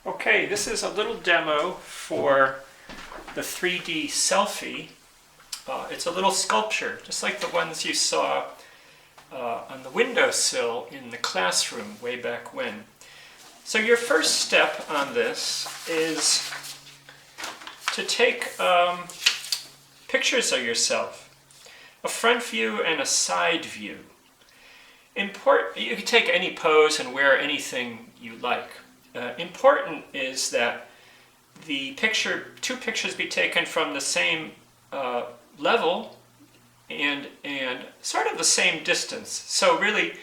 Okay, this is a little demo for the 3D Selfie. It's a little sculpture, just like the ones you saw on the windowsill in the classroom way back when. So your first step on this is to take pictures of yourself, a front view and a side view. You can take any pose and wear anything you like. Important is that the two pictures be taken from the same level and sort of the same distance. So really,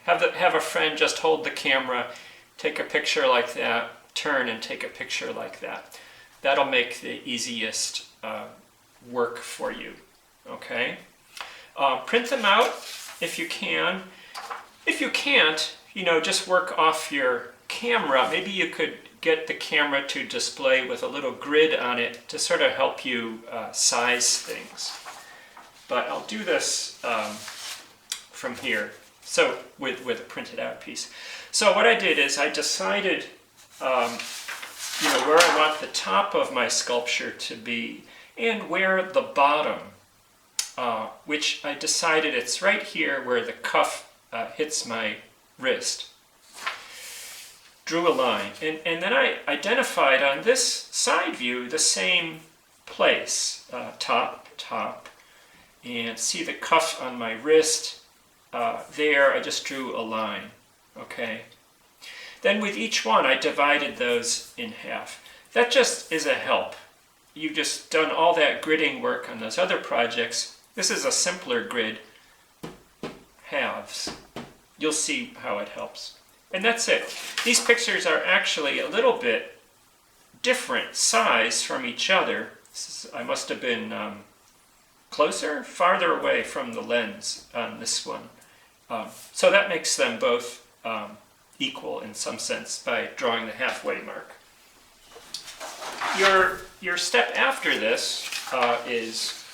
have a friend just hold the camera, take a picture like that, turn and take a picture like that. That'll make the easiest work for you. Okay? Print them out if you can. If you can't, just work off your camera. Maybe you could get the camera to display with a little grid on it to sort of help you size things. But I'll do this from here, so with a printed out piece. So what I did is I decided where I want the top of my sculpture to be and where the bottom, which I decided it's right here where the cuff hits my wrist. Drew a line, and then I identified on this side view the same place, top, and see the cuff on my wrist. There I just drew a line. Okay. Then with each one I divided those in half. That just is a help. You've just done all that gridding work on those other projects. This is a simpler grid, halves. You'll see how it helps. And that's it. These pictures are actually a little bit different size from each other. I must have been farther away from the lens on this one. So that makes them both equal in some sense by drawing the halfway mark. Your step after this is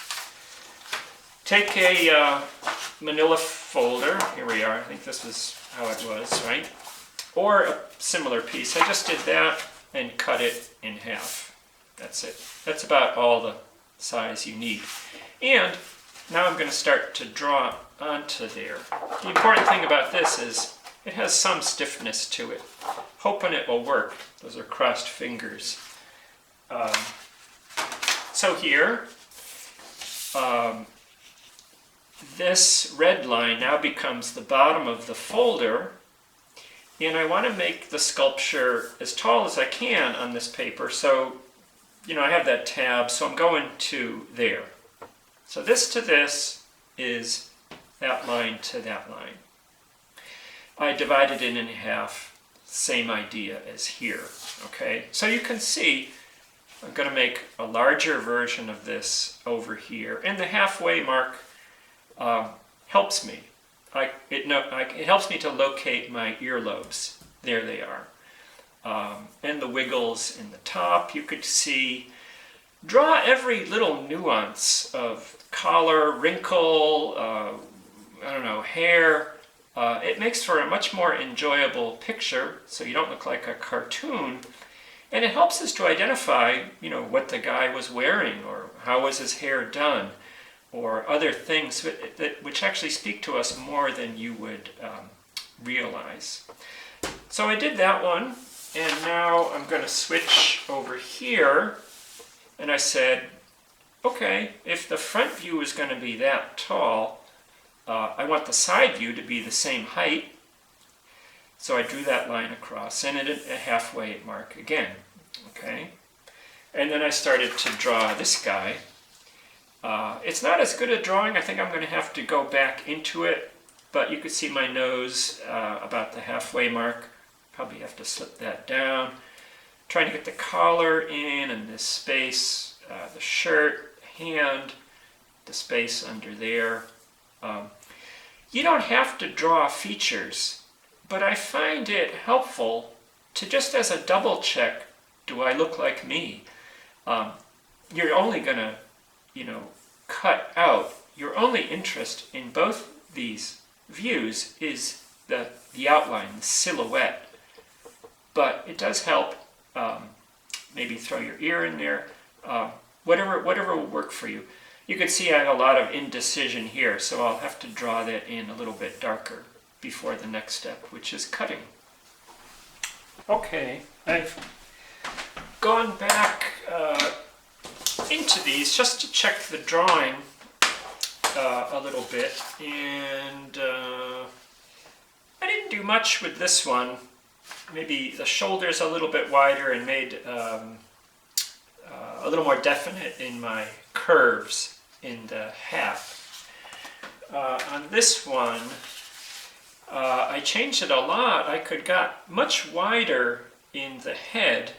take a manila folder. Here we are. I think this was how it was, right? Or a similar piece. I just did that and cut it in half. That's it. That's about all the size you need. And now I'm going to start to draw onto there. The important thing about this is it has some stiffness to it. Hoping it will work. Those are crossed fingers. So here, this red line now becomes the bottom of the folder. And I want to make the sculpture as tall as I can on this paper. So, I have that tab, so I'm going to there. So this to this is that line to that line. I divided it in half, same idea as here. Okay, so you can see I'm going to make a larger version of this over here. And the halfway mark helps me. It helps me to locate my earlobes. There they are. And the wiggles in the top, you could see. Draw every little nuance of collar, wrinkle, hair. It makes for a much more enjoyable picture, so you don't look like a cartoon. And it helps us to identify, what the guy was wearing, or how was his hair done, or other things which actually speak to us more than you would realize. So I did that one, and now I'm going to switch over here, and I said, okay, if the front view is going to be that tall, I want the side view to be the same height. So I drew that line across, and at a halfway mark again. Okay, and then I started to draw this guy. It's not as good a drawing. I think I'm going to have to go back into it, but you could see my nose about the halfway mark. Probably have to slip that down. Trying to get the collar in and this space, the shirt, hand, the space under there. You don't have to draw features, but I find it helpful to just as a double check, do I look like me? You're only going to, cut out. Your only interest in both these views is the outline, the silhouette. but it does help. Maybe throw your ear in there, whatever will work for you. You can see I have a lot of indecision here, so I'll have to draw that in a little bit darker before the next step, which is cutting. Okay, I've gone back into these just to check the drawing a little bit, and I didn't do much with this one. Maybe the shoulders a little bit wider and made a little more definite in my curves in the hat. On this one, I changed it a lot. I got much wider in the head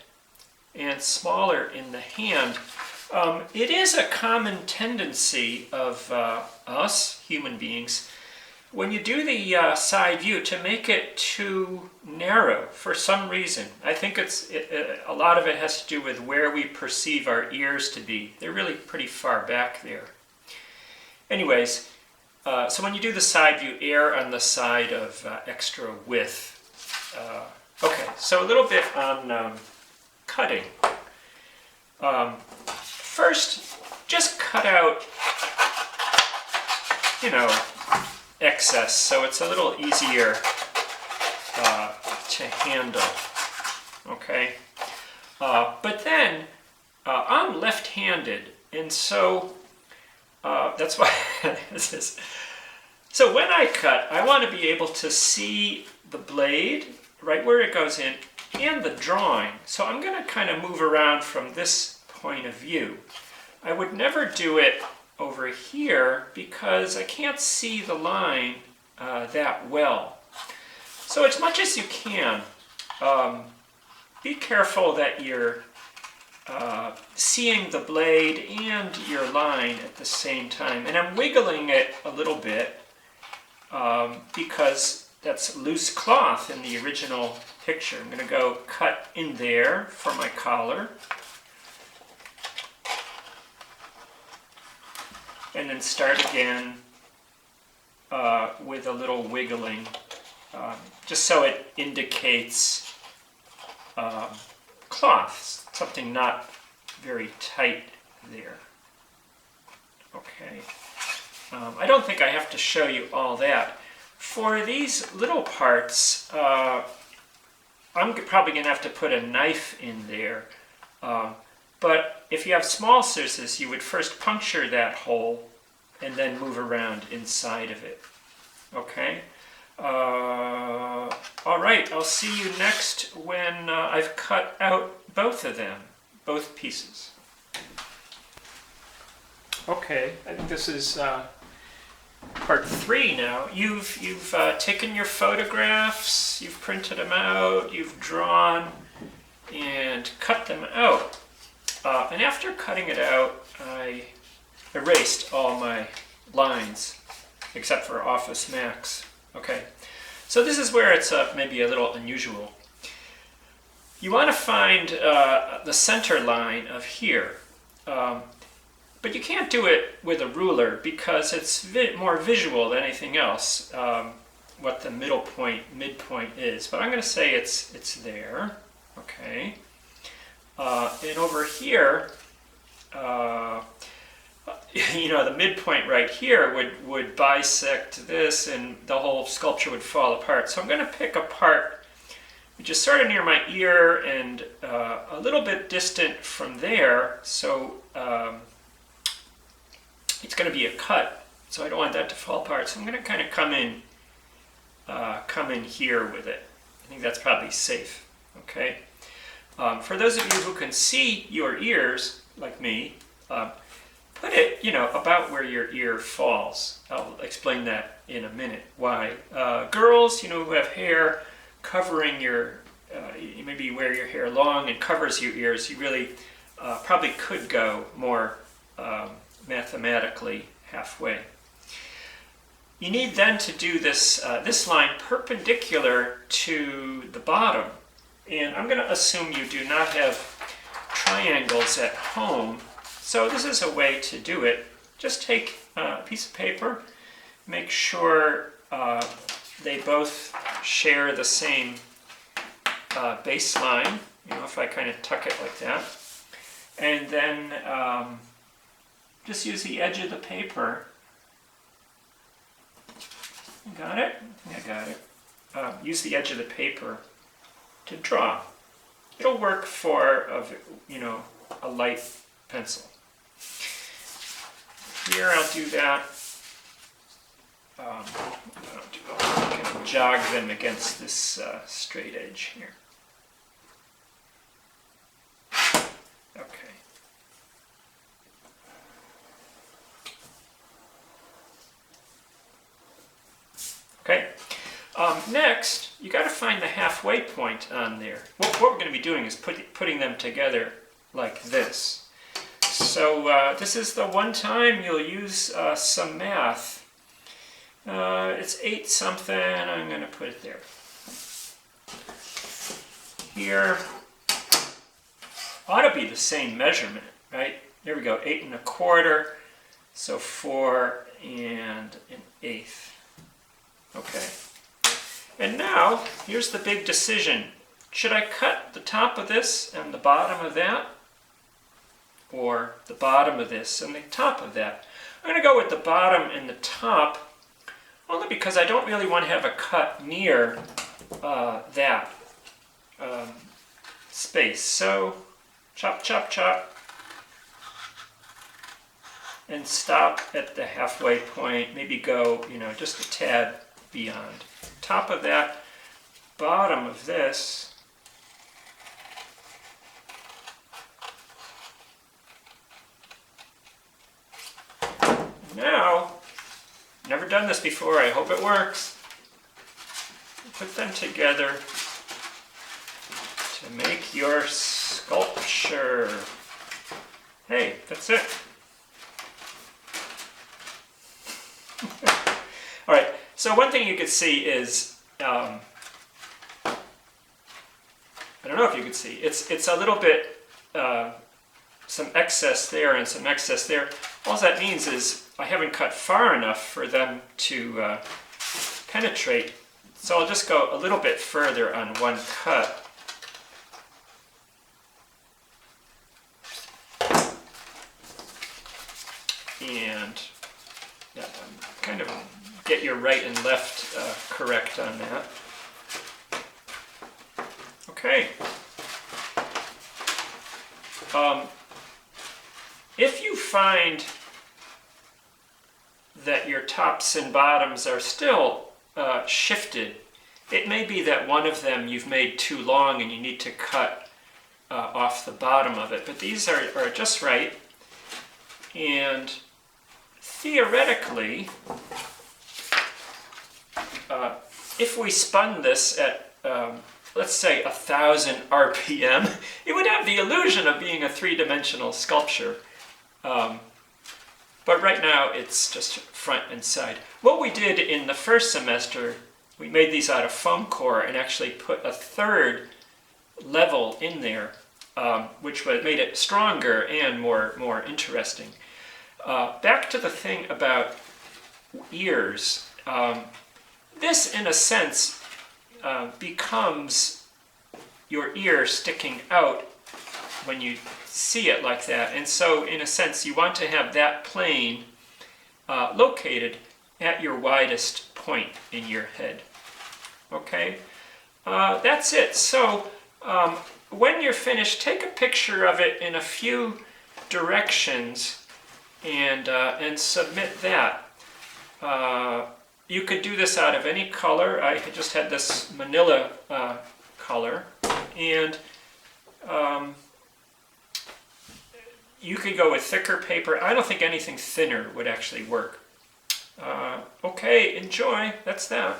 and smaller in the hand. It is a common tendency of us, human beings, when you do the side view, to make it too narrow for some reason. I think a lot of it has to do with where we perceive our ears to be. They're really pretty far back there. Anyways, so when you do the side view, err on the side of extra width. Okay, so a little bit on cutting. First, just cut out, excess, so it's a little easier to handle, okay? But then, I'm left-handed, and so that's why this is. So when I cut, I want to be able to see the blade, right where it goes in, and the drawing. So I'm going to kind of move around from this point of view. I would never do it over here because I can't see the line that well. So as much as you can, be careful that you're seeing the blade and your line at the same time. And I'm wiggling it a little bit because that's loose cloth in the original picture. I'm going to go cut in there for my collar. And then start again with a little wiggling, just so it indicates cloth, something not very tight there. Okay. I don't think I have to show you all that. For these little parts, I'm probably going to have to put a knife in there. But if you have small scissors, you would first puncture that hole and then move around inside of it. Okay? All right, I'll see you next when I've cut out both of them, both pieces. Okay, I think this is part 3 now. You've taken your photographs, you've printed them out, you've drawn and cut them out. And after cutting it out, I erased all my lines, except for Office Max. Okay, so this is where it's maybe a little unusual. You want to find the center line of here, but you can't do it with a ruler because it's more visual than anything else, what the midpoint is. But I'm going to say it's there. Okay. And over here, the midpoint right here would bisect this and the whole sculpture would fall apart. So I'm going to pick a part which is sort of near my ear and a little bit distant from there. So it's going to be a cut. So I don't want that to fall apart. So I'm going to kind of come in here with it. I think that's probably safe. Okay. For those of you who can see your ears, like me, put it, about where your ear falls. I'll explain that in a minute, why. Girls, who have hair covering maybe you wear your hair long and covers your ears, you really probably could go more mathematically halfway. You need then to do this line perpendicular to the bottom. And I'm going to assume you do not have triangles at home. So this is a way to do it. Just take a piece of paper, make sure they both share the same baseline, if I kind of tuck it like that. And then just use the edge of the paper. Got it? I got it. Use the edge of the paper to draw. It'll work for a light pencil. Here I'll do that. I'm going to jog them against this straight edge here. Okay. Okay. Next, you got to find the halfway point on there. What we're going to be doing is putting them together like this. So this is the one time you'll use some math. It's 8 something. I'm going to put it there. Here ought to be the same measurement, right? There we go, 8 1/4. So 4 1/8. Okay. And now, here's the big decision. Should I cut the top of this and the bottom of that? Or the bottom of this and the top of that? I'm going to go with the bottom and the top, only because I don't really want to have a cut near that space. So, chop, chop, chop. And stop at the halfway point. Maybe go, just a tad beyond. Top of that, bottom of this. Now, never done this before, I hope it works. Put them together to make your sculpture. Hey, that's it. All right, so one thing you could see is, I don't know if you could see, it's a little bit, some excess there and some excess there. All that means is I haven't cut far enough for them to penetrate. So I'll just go a little bit further on one cut. And yeah, kind of get your right and left correct on that. Okay. If you find that your tops and bottoms are still shifted, it may be that one of them you've made too long and you need to cut off the bottom of it. But these are just right. And theoretically, if we spun this at, let's say, 1,000 RPM, it would have the illusion of being a three-dimensional sculpture. But right now, it's just front and side. What we did in the first semester, we made these out of foam core and actually put a third level in there, which made it stronger and more interesting. Back to the thing about ears. This, in a sense, becomes your ear sticking out when you see it like that. And so, in a sense, you want to have that plane located at your widest point in your head. Okay? That's it. So, when you're finished, take a picture of it in a few directions and submit that. You could do this out of any color. I just had this manila color, and you could go with thicker paper. I don't think anything thinner would actually work. Okay, enjoy. That's that.